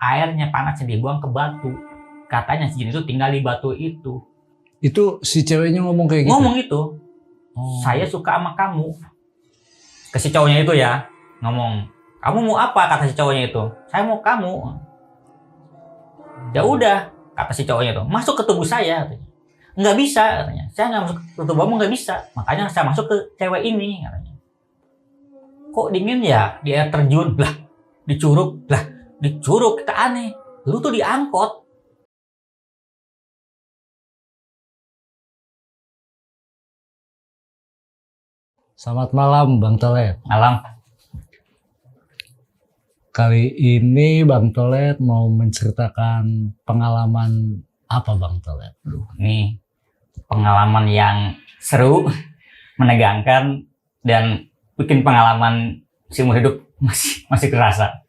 airnya panasnya dibuang ke batu. Katanya si jin itu tinggal di batu itu. Itu si ceweknya ngomong kayak gitu? Ngomong itu, saya suka sama kamu. Ke si cowoknya itu ya, ngomong, kamu mau apa? Kata si cowoknya itu, saya mau kamu. Ya udah, kata si cowoknya itu, masuk ke tubuh saya. Katanya. Nggak bisa, katanya. Saya nggak masuk ke tubuhmu, nggak bisa. Makanya saya masuk ke cewek ini. Katanya. Kok dingin ya di air terjun? Lah, di curug. Lah, di curug kita aneh. Lu tuh diangkot. Selamat malam Bang Tolet. Malam. Kali ini Bang Tolet mau menceritakan pengalaman apa Bang Tolet? Ini pengalaman yang seru, menegangkan, dan bikin pengalaman seumur hidup masih kerasa.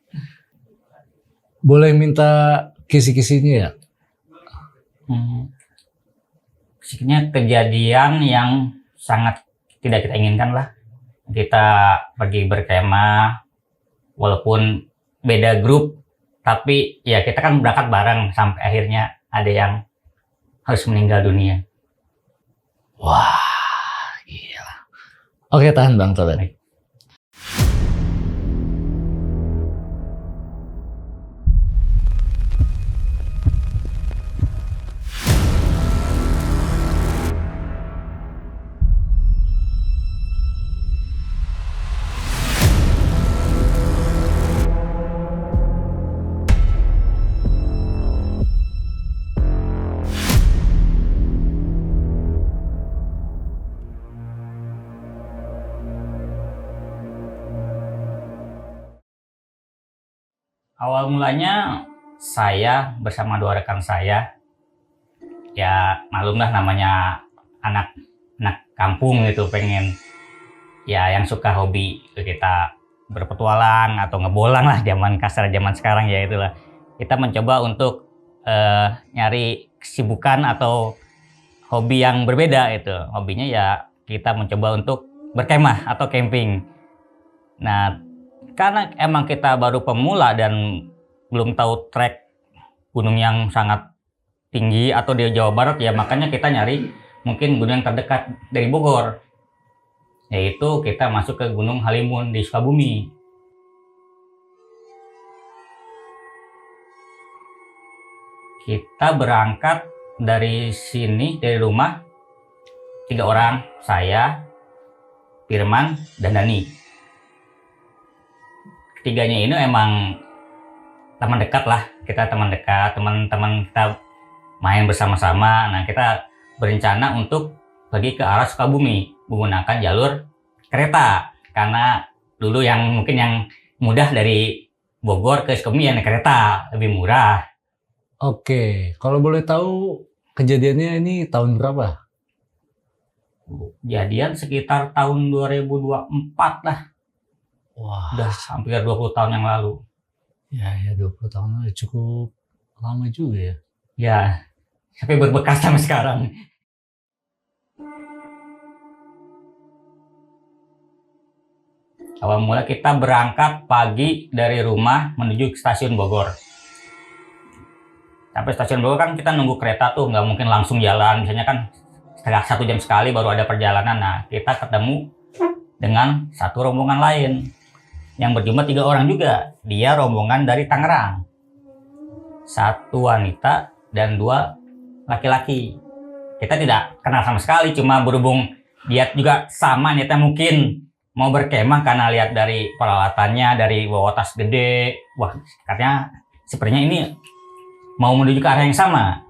Boleh minta kisi-kisinya ya? Sebenarnya kejadian yang sangat tidak kita inginkan lah. Kita pergi berkemah, walaupun beda grup, tapi ya kita kan berangkat bareng sampai akhirnya ada yang harus meninggal dunia. Wah, gila. Oke, tahan Bang Tolet. Baik. Awal mulanya saya bersama dua rekan saya, ya maklumlah namanya anak kampung gitu, pengen ya yang suka hobi kita berpetualang atau ngebolang lah, zaman kasar zaman sekarang ya itulah. Kita mencoba untuk nyari kesibukan atau hobi yang berbeda itu. Hobinya ya kita mencoba untuk berkemah atau camping. Nah, karena emang kita baru pemula dan belum tahu trek gunung yang sangat tinggi atau di Jawa Barat ya, makanya kita nyari mungkin gunung yang terdekat dari Bogor, yaitu kita masuk ke Gunung Halimun di Sukabumi. Kita berangkat dari sini, dari rumah, 3 orang, saya, Firman, dan Dani. Ketiganya ini emang teman dekat lah, kita teman dekat, teman-teman kita main bersama-sama. Nah, kita berencana untuk pergi ke arah Sukabumi menggunakan jalur kereta, karena dulu yang mungkin yang mudah dari Bogor ke Sukabumi ya naik kereta, lebih murah. Oke, kalau boleh tahu kejadiannya ini tahun berapa? Kejadian sekitar tahun 2024 lah. Wah, Udah hampir 20 tahun yang lalu. ya 20 tahun lalu, cukup lama juga ya. Ya, sampai berbekas sampai sekarang. Awal mula kita berangkat pagi dari rumah menuju ke stasiun Bogor. Sampai stasiun Bogor kan kita nunggu kereta tuh, nggak mungkin langsung jalan. Biasanya kan setengah 1 jam sekali baru ada perjalanan. Nah, kita ketemu dengan satu rombongan lain yang berjumlah 3 orang juga. Dia rombongan dari Tangerang. 1 wanita dan 2 laki-laki. Kita tidak kenal sama sekali, cuma berhubung dia juga sama niatnya mungkin mau berkemah karena lihat dari peralatannya, dari bawa tas gede. Wah, katanya sepertinya ini mau menuju ke arah yang sama.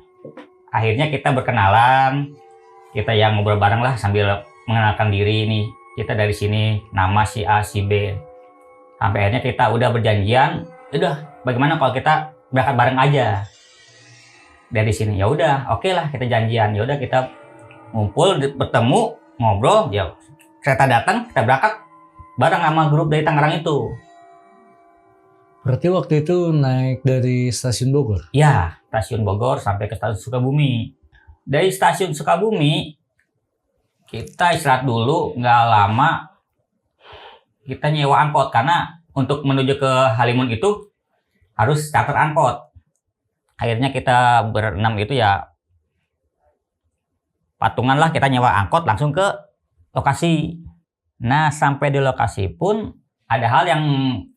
Akhirnya kita berkenalan, kita yang ngobrol bareng lah sambil mengenalkan diri nih. Kita dari sini, nama si A, si B. Sampai akhirnya kita udah berjanjian, udah bagaimana kalau kita berangkat bareng aja dari sini. Ya udah, oke lah kita janjian. Ya udah kita ngumpul, bertemu, ngobrol. Ya kereta datang, kita berangkat bareng sama grup dari Tangerang itu. Berarti waktu itu naik dari stasiun Bogor? Ya, stasiun Bogor sampai ke stasiun Sukabumi. Dari stasiun Sukabumi kita istirahat dulu, nggak lama kita nyewa angkot, karena untuk menuju ke Halimun itu harus charter angkot. Akhirnya kita berenam itu ya patungan lah, kita nyewa angkot langsung ke lokasi. Nah, sampai di lokasi pun ada hal yang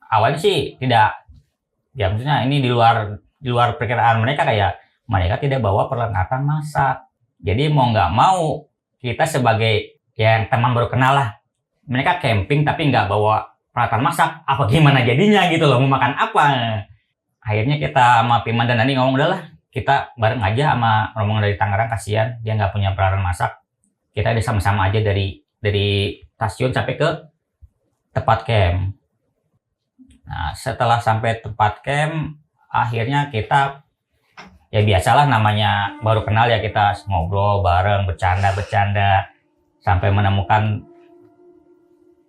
awalnya sih tidak, ya maksudnya ini di luar perkiraan mereka, kayak mereka tidak bawa perlengkapan masak. Jadi mau nggak mau kita sebagai yang teman baru kenal lah, mereka camping tapi nggak bawa peralatan masak, apa gimana jadinya gitu loh, mau makan apa. Akhirnya kita sama Piman dan Nani ngomong, udahlah kita bareng aja sama rombongan dari Tangerang, kasihan dia nggak punya peralatan masak, kita ada sama-sama aja dari stasiun sampai ke tempat camp. Nah, setelah sampai tempat camp, akhirnya kita ya biasalah, namanya baru kenal ya, kita ngobrol bareng, bercanda sampai menemukan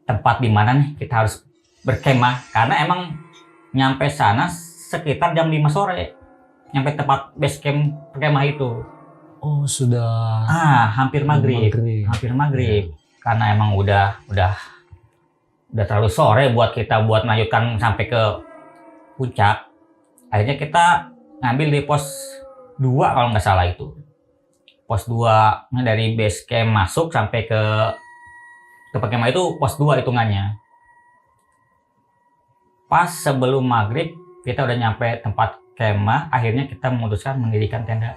tempat di mana nih kita harus berkemah, karena emang nyampe sana sekitar jam 5 sore, nyampe tempat base camp perkemah itu. Oh, sudah Hampir maghrib. Karena emang udah terlalu sore buat kita melanjutkan sampai ke puncak. Akhirnya kita ngambil di pos 2 kalau nggak salah itu. Pos 2 dari base camp masuk sampai ke tempat kemah itu pos 2 hitungannya. Pas sebelum maghrib kita udah nyampe tempat kemah, akhirnya kita memutuskan mendirikan tenda.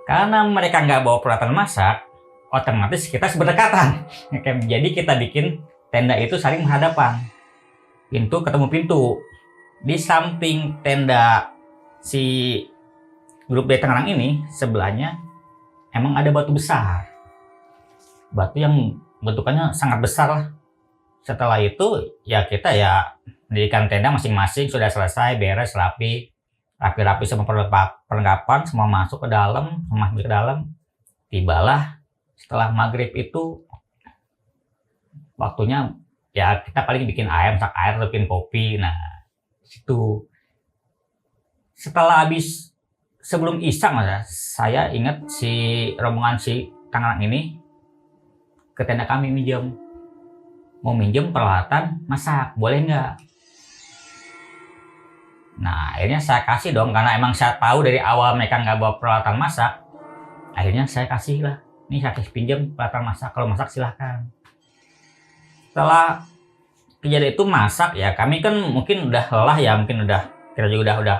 Karena mereka nggak bawa peralatan masak, otomatis kita berdekatan. Jadi kita bikin tenda itu saling menghadapan. Pintu ketemu pintu. Di samping tenda si grup dari Tangerang ini, sebelahnya emang ada batu besar. Batu yang bentukannya sangat besar lah. Setelah itu ya kita ya mendirikan tenda masing-masing, sudah selesai, beres, rapi semua perlengkapan, semua masuk ke dalam. Tibalah setelah maghrib itu waktunya ya kita paling bikin air, masak air, bikin kopi. Nah, situ setelah habis, sebelum isya saya ingat si rombongan si Tangerang ini ke tenda kami mau minjem peralatan masak, boleh nggak? Nah, akhirnya saya kasih dong, karena emang saya tahu dari awal mereka nggak bawa peralatan masak. Akhirnya saya kasih lah, nih saya kasih pinjam peralatan masak, kalau masak silahkan. Setelah kejadian itu masak ya, kami kan mungkin udah lelah ya, kita juga udah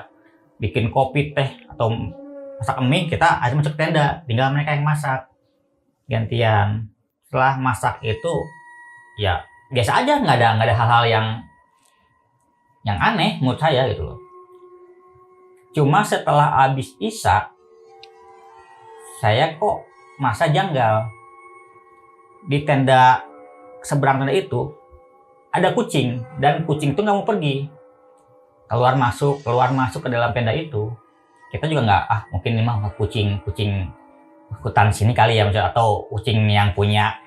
bikin kopi, teh, atau masak mie, kita aja masuk tenda, tinggal mereka yang masak gantian. Setelah masak itu ya biasa aja, nggak ada hal-hal yang aneh menurut saya gitu loh. Cuma setelah habis isya, saya kok masa janggal. Di tenda seberang tenda itu ada kucing, dan kucing itu nggak mau pergi. Keluar masuk ke dalam tenda itu. Kita juga nggak, mungkin ini mah kucing hutan sini kali ya, misalnya, atau kucing yang punya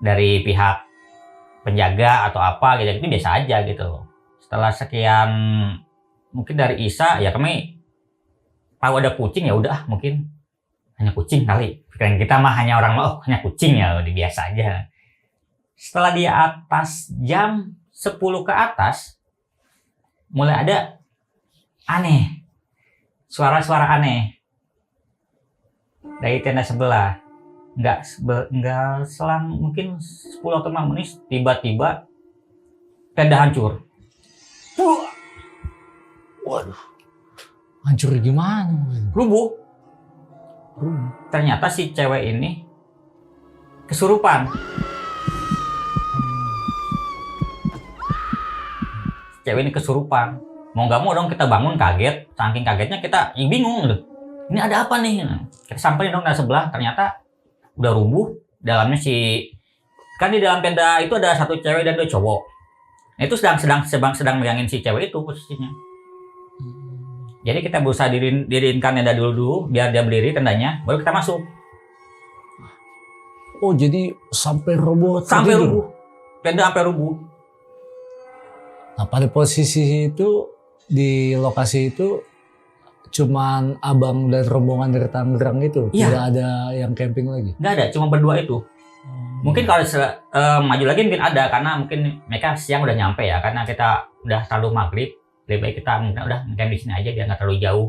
dari pihak penjaga atau apa gitu, itu biasa aja gitu. Setelah sekian mungkin dari Isa ya, kami tahu ada kucing, ya udah mungkin hanya kucing kali, pikiran kita mah hanya orang hanya kucing ya, udah biasa aja. Setelah di atas jam 10 ke atas mulai ada aneh, suara-suara aneh dari tenda sebelah. Nggak selang mungkin 10 atau 5 menit, tiba-tiba tenda hancur. Waduh, hancur gimana? Rubuh. Ternyata si cewek ini kesurupan. Cewek ini kesurupan. Mau nggak mau dong kita bangun, kaget. Saking kagetnya kita bingung loh. Ini ada apa nih? Kita samperin dong dari sebelah. Ternyata udah rubuh. Dalamnya kan di dalam tenda itu ada satu cewek dan 2 cowok. Itu sedang megangin si cewek itu posisinya. Jadi kita berusaha diriinkan tenda dulu biar dia berdiri tendanya, baru kita masuk. Oh, jadi sampai roboh. Sampai rubuh. Tenda sampai rubuh. Nah, pada posisi itu di lokasi itu cuman abang dan rombongan dari Tangerang itu, iya. Tidak ada yang camping lagi. Nggak ada, cuma berdua itu. Mungkin kalau maju lagi mungkin ada, karena mungkin mereka siang udah nyampe ya, karena kita udah terlalu maghrib, lebih baik kita mungkin udah di sini aja biar nggak terlalu jauh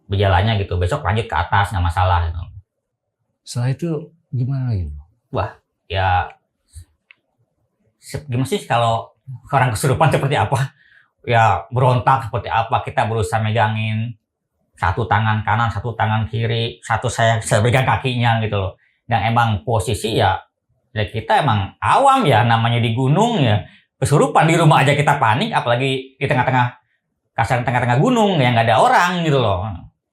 berjalannya gitu. Besok lanjut ke atas nggak masalah gitu. Setelah itu gimana lagi? Wah, ya gimana sih kalau orang kesurupan seperti apa? Ya berontak seperti apa, kita berusaha megangin satu tangan kanan, satu tangan kiri, saya pegang kakinya gitu loh. Dan emang posisi ya kita emang awam ya, namanya di gunung ya, kesurupan di rumah aja kita panik, apalagi di tengah-tengah gunung yang nggak ada orang gitu loh.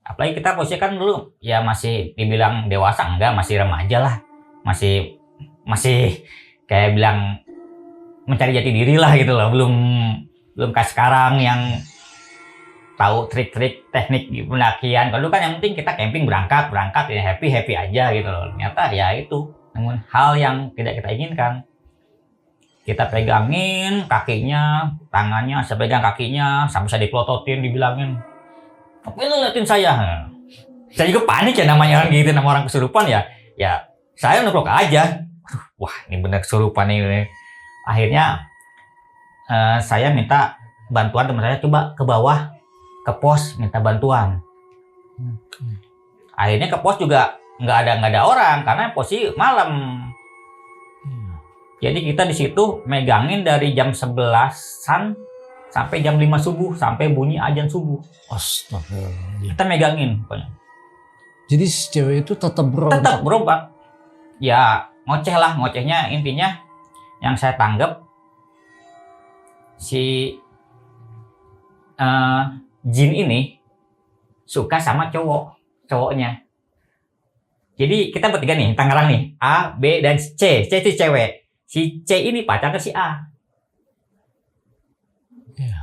Apalagi kita posisi kan dulu ya masih dibilang dewasa, enggak, masih remaja lah, masih kayak bilang mencari jati diri lah gitu loh, belum kayak sekarang yang tahu trik-trik teknik pendakian. Kalau dulu kan yang penting kita camping berangkat ya happy aja gitu loh. Ternyata ya itu, namun hal yang tidak kita inginkan. Kita pegangin kakinya, tangannya, saya pegang kakinya, sampai saya dipelototin, dibilangin, "Apa lu liatin saya?" Saya juga panik ya, namanya orang gitu, nama orang kesurupan ya. Ya saya nubruk aja. Wah, ini bener kesurupan ini. Akhirnya saya minta bantuan teman saya, coba ke bawah ke pos minta bantuan. Akhirnya ke pos juga nggak ada orang karena posisi malam. Jadi kita di situ megangin dari jam 11-an sampai jam 5 subuh, sampai bunyi azan subuh. Astaga. Kita megangin pokoknya. Jadi si cewek itu tetap berontak. Tetap berontak. Ya ngocehnya intinya yang saya tanggap si jin ini suka sama cowoknya. Jadi kita bertiga nih, Tangerang nih, A, B, dan C. C itu cewek. Si C ini pacar ke si A.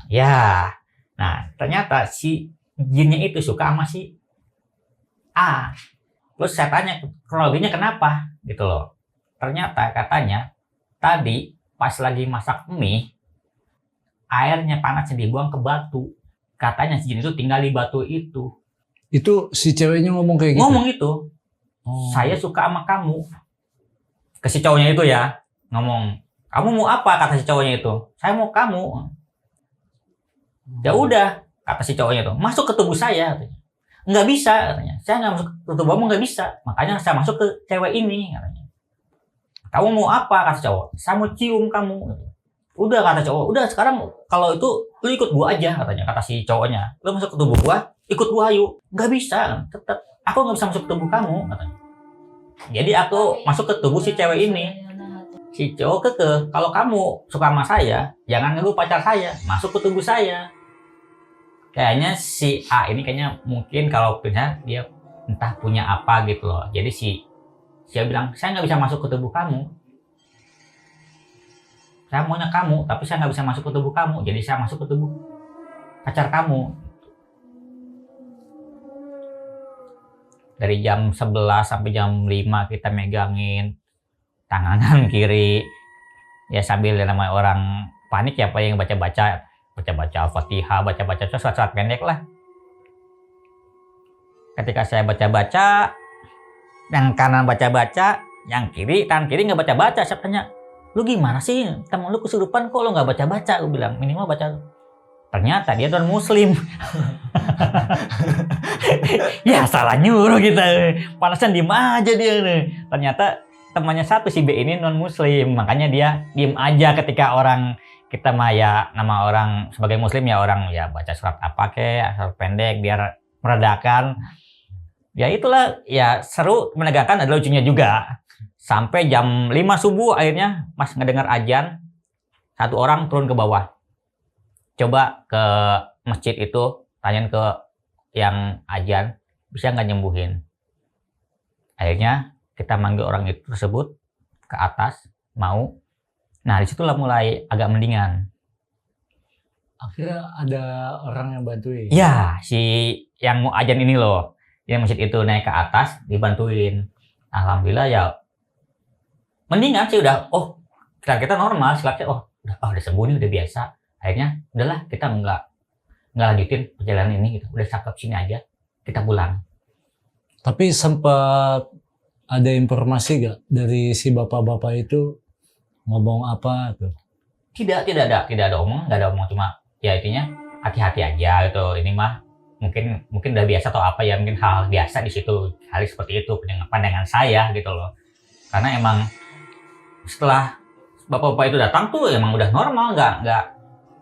Ya. Nah, ternyata si jinnya itu suka sama si A. Terus saya tanya kronologinya kenapa gitu loh. Ternyata katanya tadi pas lagi masak mie, airnya panasnya dibuang ke batu. Katanya si jin itu tinggal di batu itu. Itu si ceweknya ngomong kayak gitu? Ngomong itu. Saya suka sama kamu. Ke si cowoknya itu ya. Ngomong, "Kamu mau apa?" kata si cowoknya itu. "Saya mau kamu." Ya udah, kata si cowoknya itu, "Masuk ke tubuh saya." Katanya. "Nggak bisa," katanya. "Saya nggak masuk ke tubuh kamu, nggak bisa. Makanya saya masuk ke cewek ini," katanya. "Kamu mau apa?" kata cowok. "Saya mau cium kamu." Udah, kata cowok, "Udah sekarang kalau itu lu ikut gua aja," katanya. Kata si cowoknya, "Lu masuk ke tubuh gua, ikut gua ayo." "Nggak bisa, tetap aku nggak bisa masuk ke tubuh kamu," katanya. Jadi aku masuk ke tubuh si cewek ini. Si cowok kekeh, "Kalau kamu suka sama saya, jangan ngelu pacar saya, masuk ke tubuh saya." Kayaknya si A ini kayaknya mungkin kalau punya dia entah punya apa gitu loh. Jadi dia bilang, "Saya nggak bisa masuk ke tubuh kamu. Saya maunya kamu, tapi saya nggak bisa masuk ke tubuh kamu. Jadi saya masuk ke tubuh pacar kamu." Dari jam 11 sampai jam 5 kita megangin tangan kiri. Ya sambil namanya orang panik ya, paling baca-baca Al-Fatihah, baca-baca surat-surat pendek lah. Ketika saya baca-baca, yang kanan baca-baca, yang kiri, tangan kiri nggak baca-baca. Saya tanya, "Lu gimana sih? Temen lu kesurupan kok lu nggak baca-baca?" Gue bilang, "Minimal baca." Ternyata dia non muslim. Ya salah nyuruh kita. Panasan diem aja dia nih. Ternyata temannya satu si B ini non muslim, makanya dia diem aja ketika orang kita mah ya, nama orang sebagai muslim ya orang ya baca surat apa surat pendek biar meredakan. Ya itulah ya, seru, menegangkan, adalah lucunya juga. Sampai jam 5 subuh akhirnya pas ngedengar azan, satu orang turun ke bawah. Coba ke masjid itu, tanyain ke yang azan, bisa nggak nyembuhin. Akhirnya kita manggil orang itu tersebut ke atas, mau. Nah disitulah mulai agak mendingan. Akhirnya ada orang yang bantuin? Ya, si yang mau azan ini loh, yang masjid itu naik ke atas, dibantuin. Alhamdulillah ya, mendingan sih udah, kita normal, udah sembuh nih, udah biasa. Akhirnya udahlah, kita nggak lanjutin perjalanan ini, gitu. Udah cakep sini aja, kita pulang. Tapi sempat ada informasi gak dari si bapak-bapak itu ngomong apa tuh? Tidak ada omong, nggak ada omong, cuma ya intinya hati-hati aja gitu. Ini mah mungkin udah biasa atau apa ya, mungkin hal biasa di situ, hal seperti itu pandangan saya gitu loh. Karena emang setelah bapak-bapak itu datang tuh emang udah normal, nggak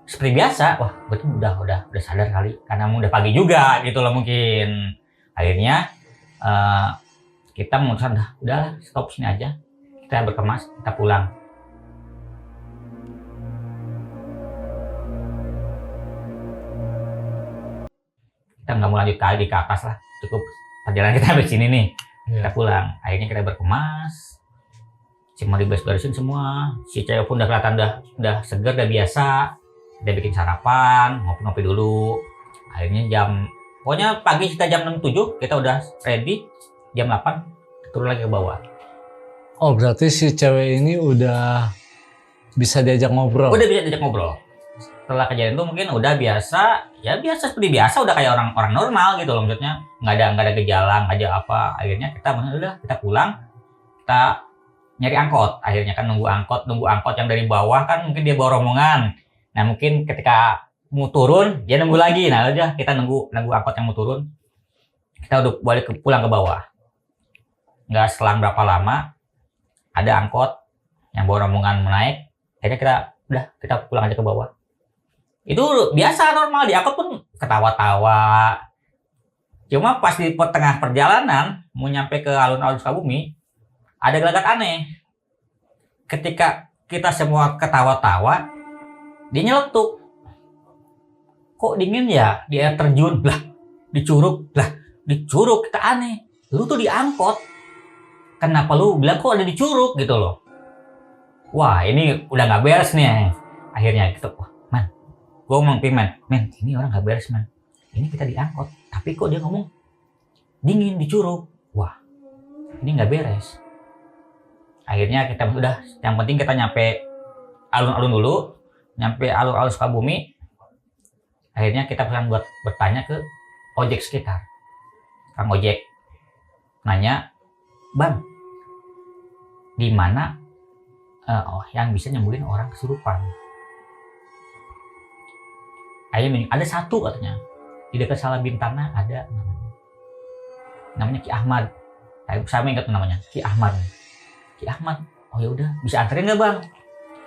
seperti biasa. Wah, berarti udah sadar kali, karena udah pagi juga gitu loh mungkin. Akhirnya kita memutuskan udahlah stop sini aja, kita berkemas, kita pulang. Kita nggak mau lanjut lagi ke atas lah, cukup perjalanan kita sampai sini nih. Kita pulang. Akhirnya kita berkemas, cuma diberes-beresin semua. Si cewek pun udah kelihatan udah seger, udah biasa. Kita bikin sarapan, ngopi-ngopi dulu. Akhirnya pokoknya pagi kita jam 6-7 kita udah ready. Jam 8 turun lagi ke bawah. Oh, berarti si cewek ini udah bisa diajak ngobrol? Udah bisa diajak ngobrol. Setelah kejadian itu mungkin udah biasa, ya biasa seperti biasa, udah kayak orang normal gitu loh, maksudnya nggak ada gejala, nggak ada apa. Akhirnya kita pulang, kita nyari angkot. Akhirnya kan nunggu angkot yang dari bawah kan, mungkin dia bawa rombongan. Nah mungkin ketika mau turun dia nunggu lagi. Nah udah kita nunggu angkot yang mau turun, kita udah balik pulang ke bawah. Nggak selang berapa lama ada angkot yang bawa rombongan menaik. Akhirnya kita pulang aja ke bawah. Itu biasa normal, di angkot pun ketawa-tawa. Cuma pas di tengah perjalanan mau nyampe ke alun-alun Sukabumi, ada gelagat aneh. Ketika kita semua ketawa-tawa, dia nyeletuk. Kok dingin ya di air terjun? Lah, di curug. Kita aneh. Lu tuh di angkot, kenapa lu bilang kok ada di curug gitu loh? Wah, ini udah nggak beres nih. Akhirnya gitu, man, gue ngomong men, ini orang nggak beres man. Ini kita diangkot, tapi kok dia ngomong dingin di curug. Wah, ini nggak beres. Akhirnya kita udah, yang penting kita nyampe alun-alun dulu, nyampe alun-alun Sukabumi. Akhirnya kita pesan buat bertanya ke ojek sekitar. Kang ojek nanya, bang, di mana yang bisa nyembuhin orang kesurupan? Akhirnya ada satu katanya, di dekat Salabintana ada namanya Ki Ahmad. Saya ingat namanya Ki Ahmad. Oh ya udah, bisa anterin nggak bang?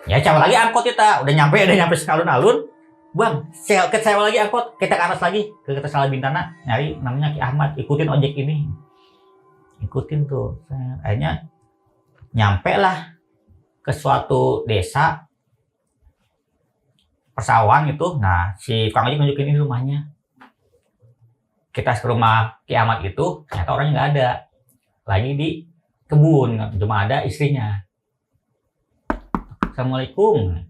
Ya coba lagi angkot kita, udah nyampe ke alun-alun. Bang, sewa lagi angkot, kita ke atas lagi ke Salabintana, nyari namanya Ki Ahmad, ikutin ojek ini. Ikutin tuh. Akhirnya nyampe lah ke suatu desa persawahan gitu. Nah, si Kang ojek nunjukin ini rumahnya. Kita ke rumah Ki Ahmad itu, ternyata orangnya nggak ada. Lagi di kebun, cuma ada istrinya. Assalamualaikum.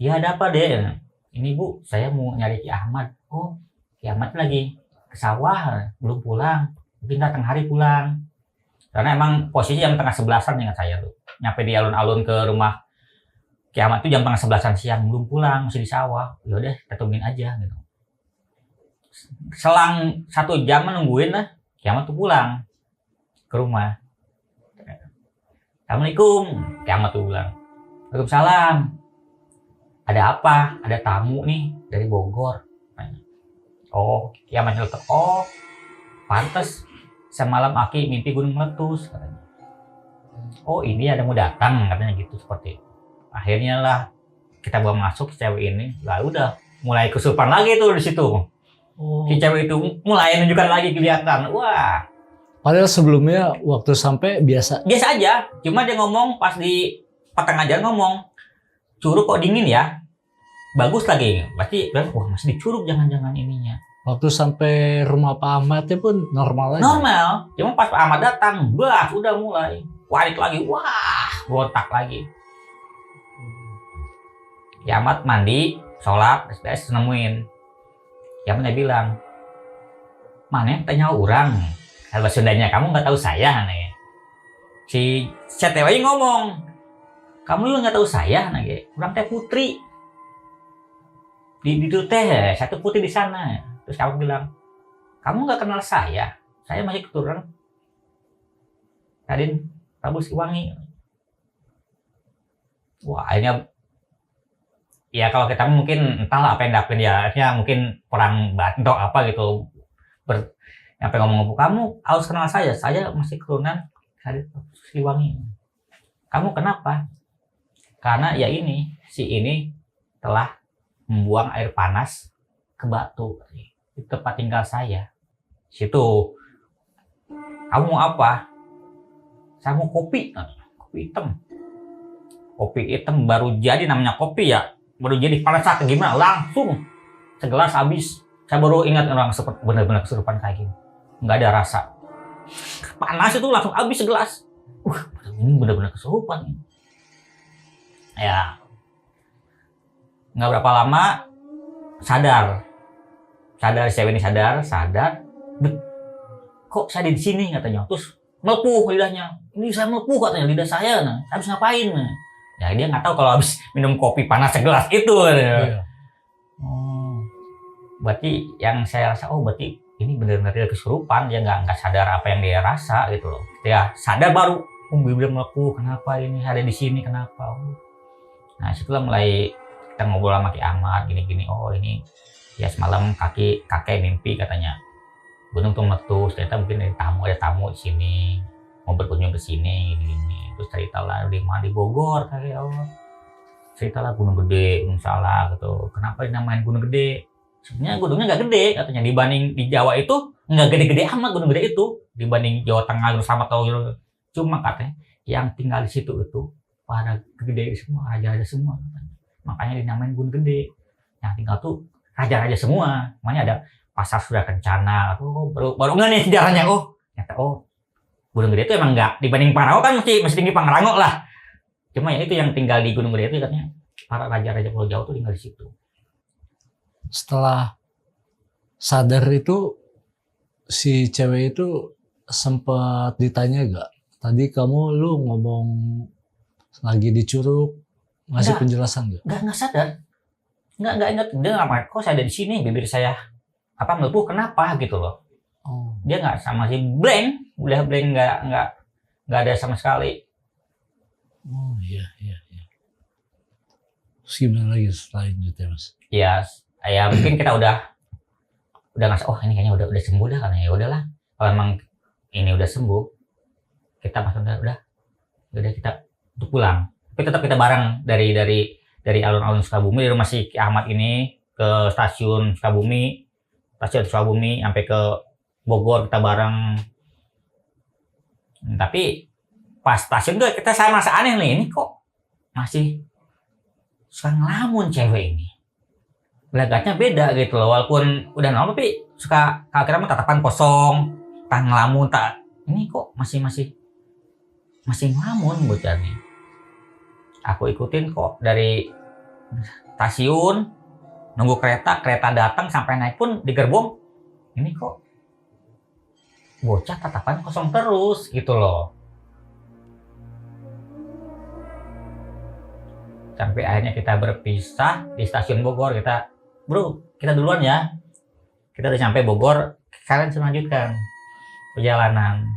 Ya ada apa deh? Ini bu, saya mau nyari Ki Ahmad. Oh, Ki Ahmad lagi ke sawah, belum pulang. Mungkin datang hari pulang. Karena emang posisi jam tengah 11-an ingat saya tuh. Nyampe di alun-alun ke rumah Ki Ahmad tuh jam tengah 11-an siang, belum pulang, masih di sawah. Yaudah, kita tungguin aja gitu. Selang 1 jam nungguin lah, Ki Ahmad tuh pulang ke rumah. Assalamualaikum, Ki Ahmad tuh pulang. Waalaikumsalam. Ada apa? Ada tamu nih dari Bogor. Oh, Ki Ahmad nyeletuk. Oh, pantes. Semalam Aki mimpi gunung meletus katanya. Oh ini ada mau datang katanya gitu, seperti itu. Akhirnya lah kita bawa masuk si cewek ini. Lah udah mulai kesurupan lagi tuh di situ. Oh. Si cewek itu mulai menunjukkan lagi kelihatan. Wah. Padahal sebelumnya waktu sampai biasa aja. Cuma dia ngomong pas di pertengahan jalan ngomong, curug kok dingin ya. Bagus lagi. Berarti wah masih di curug jangan-jangan ininya. Waktu sampai rumah Pak Ahmadnya pun normal aja. Normal. Cuma pas Pak Ahmad datang, udah mulai panik lagi. Wah, botak lagi. Ki Ahmad mandi, sholat, beres nemuin. Ki Ahmad bilang, mana tanya orang. Kalau Sundanya kamu nggak tahu saya nih. Si CTW ngomong, kamu lu nggak tahu saya nih. Orang teh putri. Di itu teh satu putri di sana. Terus kamu bilang, kamu nggak kenal saya masih keturunan Raden Prabu Siliwangi. Wah, akhirnya ya kalau kita mungkin entahlah apa yang dapetin ya, akhirnya mungkin perang batin atau apa gitu. Sampai ngomong, kamu harus kenal saya masih keturunan Raden Prabu Siliwangi. Kamu kenapa? Karena ya si ini telah membuang air panas ke batu di tempat tinggal saya. Situ. Kamu mau apa? Saya mau kopi hitam. Kopi hitam baru jadi namanya kopi ya. Baru jadi pada saat gimana? Langsung segelas habis. Saya baru ingat orang benar-benar kesurupan kayak gini. Nggak ada rasa. Panas itu langsung habis segelas. Ini benar-benar kesurupan. Ya. Nggak berapa lama sadar cewek ini sadar. Kok saya di sini katanya. Terus melepuh lidahnya. Ini saya melepuh katanya lidah saya. Habis ngapain? Ya dia nggak tahu kalau habis minum kopi panas segelas itu. Iya. Berarti yang saya rasa berarti ini benar-benar dia kesurupan. Dia nggak sadar apa yang dia rasa gitu loh. Ya sadar baru. Bibir melepuh. Kenapa ini ada di sini? Kenapa? Nah situlah mulai kita ngobrol sama Ki Ahmad gini-gini. Ini ya semalam kakek mimpi katanya. Gunung tuh meletus, ternyata mungkin ada tamu di sini, mau berkunjung ke sini, gini. Terus ceritalah di Bogor, kakek ceritalah Gunung Gede, Gunung Salak gitu. Kenapa dinamain Gunung Gede? Sebenarnya gunungnya nggak gede, katanya dibanding di Jawa itu nggak gede-gede amat Gunung Gede itu, dibanding Jawa Tengah, Gunung Slamet atau cuma katanya yang tinggal di situ itu pada gede semua, raja-raja semua, katanya. Makanya dinamain Gunung Gede. Yang tinggal tuh raja-raja semua, makanya ada Pasar Surya Kencana, baru nggak nih sejarahnya, ternyata Gunung Gede itu emang nggak dibanding Pangrango kan masih tinggi Pangrango lah. Cuma ya itu yang tinggal di Gunung Gede itu katanya para raja-raja Pulau Jawa tuh tinggal di situ. Setelah sadar itu si cewek itu sempat ditanya gak? Tadi lu ngomong lagi di Curug, ngasih penjelasan gak? Nggak sadar. Nggak ingat. Dia nggak, kok saya ada di sini, bibir saya melepuh kenapa gitu loh. Dia nggak sama si blank, udah blank, nggak ada sama sekali. Iya. Terus gimana lagi selanjutnya Mas? Ya mungkin kita udah ngerasa ini kayaknya udah sembuh dah, karena ya udahlah kalau emang ini udah sembuh kita maksudnya udah kita untuk pulang. Tapi tetap kita bareng dari alun-alun Sukabumi, dari rumah si Ki Ahmad ini ke stasiun Sukabumi sampai ke Bogor kita bareng. Tapi pas stasiun tuh saya merasa aneh nih, ini kok masih suka ngelamun cewek ini. Gelagatnya beda gitu loh, walaupun udah normal tapi suka kira-kira tatapan kosong, ngelamun ini kok masih ngelamun bocah nih. Aku ikutin kok dari stasiun, nunggu kereta datang sampai naik pun di gerbong, ini kok bocah tatapan kosong terus gitu loh. Sampai akhirnya kita berpisah di stasiun Bogor. Kita duluan ya. Kita udah sampai Bogor, kalian selanjutkan perjalanan.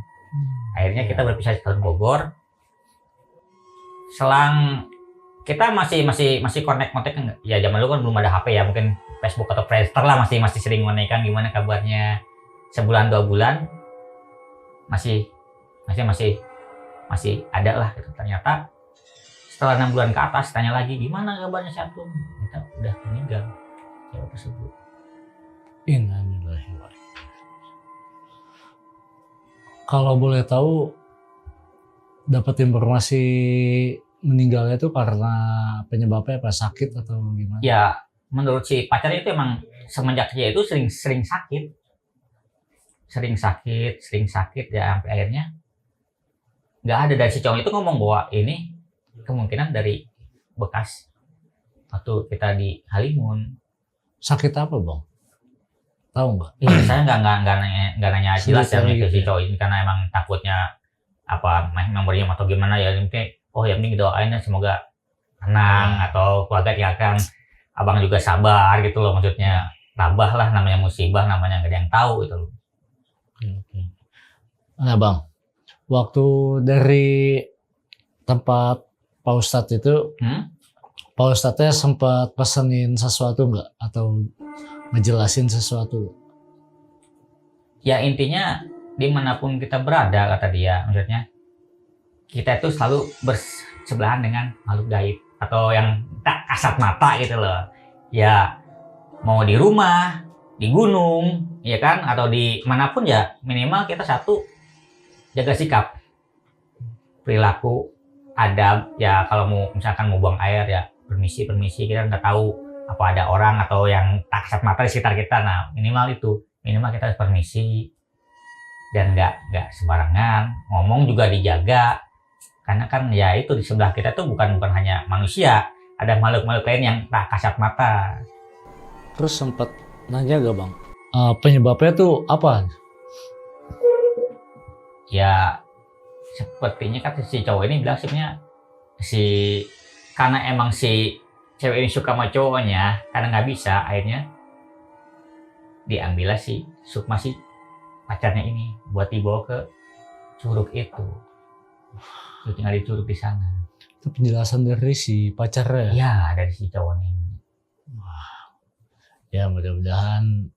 Akhirnya kita berpisah di stasiun Bogor. Selang kita masih kontak ya, zaman dulu kan belum ada HP ya, mungkin Facebook atau Friendster lah, masih sering kontekan gimana kabarnya, sebulan 2 bulan masih ada lah gitu. Ternyata setelah 6 bulan ke atas tanya lagi gimana kabarnya si Atum, kita udah meninggal cewek tersebut. Innalillahi wa inna. Kalau boleh tahu dapat informasi meninggalnya itu karena penyebabnya apa, sakit atau gimana? Ya, menurut si pacarnya itu emang semenjak dia itu sering sakit ya, sampai akhirnya nggak ada. Dari si cowok itu ngomong bahwa ini kemungkinan dari bekas waktu kita di Halimun. Sakit apa Bang? Tahu nggak? Iya, saya nggak nanya jelas ya ke si cowok ini, karena emang takutnya apa memorinya atau gimana ya. Yang penting doain ya semoga tenang, atau keluarga ya kan abang juga sabar gitu loh, maksudnya tabah lah, namanya musibah, namanya nggak ada yang tahu gitu loh. Nah Bang, waktu dari tempat Pak Ustadz itu, Pak Ustadznya sempat pesenin sesuatu nggak? Atau ngejelasin sesuatu? Ya intinya dimanapun kita berada, kata dia, maksudnya kita itu selalu bersebelahan dengan makhluk gaib atau yang tak kasat mata gitu loh. Ya mau di rumah, di gunung, ya kan, atau di manapun ya minimal kita satu jaga sikap, perilaku, adab. Ya kalau mau misalkan mau buang air ya permisi, kita nggak tahu apa ada orang atau yang tak kasat mata di sekitar kita. Nah minimal itu, minimal kita harus permisi dan nggak sembarangan ngomong, juga dijaga. Karena kan ya itu di sebelah kita tuh bukan hanya manusia, ada makhluk-makhluk lain yang tak kasat mata. Terus sempat nanya gak bang? Penyebabnya tuh apa? Ya sepertinya kan si cowok ini bilang sebenarnya karena emang si cewek ini suka sama cowoknya, karena nggak bisa, akhirnya diambillah si Sukma, si pacarnya ini, buat dibawa ke curug itu. Terus tinggal di curug di sana. Itu penjelasan dari si pacarnya. Ya dari si cowoknya ini. Ya mudah-mudahan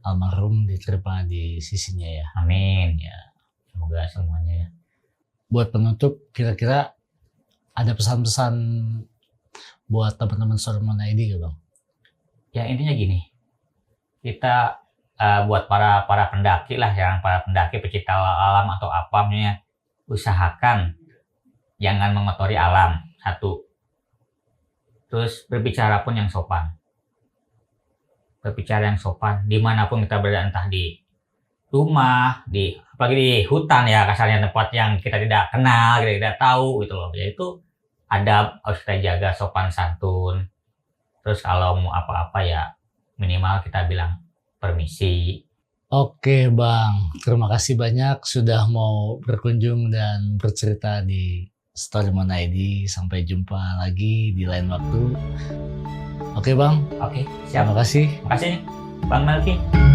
almarhum diterima di sisinya ya. Amin ya, semoga semuanya ya. Buat penutup, kira-kira ada pesan-pesan buat teman-teman Sormon ID gak bang? Ya intinya gini, kita buat para pendaki lah, yang para pendaki pecinta alam atau apa, maksudnya usahakan jangan mengotori alam, satu. Terus berbicara pun yang sopan. Berbicara yang sopan dimanapun kita berada, entah di rumah, apalagi di hutan ya, kasarnya tempat yang kita tidak kenal, kita tidak tahu gitu loh. Yaitu adab harus kita jaga, sopan santun. Terus kalau mau apa-apa ya minimal kita bilang permisi. Oke bang, terima kasih banyak sudah mau berkunjung dan bercerita di Storymon ID. Sampai jumpa lagi di lain waktu. Oke bang. Oke, siap. Terima kasih. Terima kasih Bang Melki.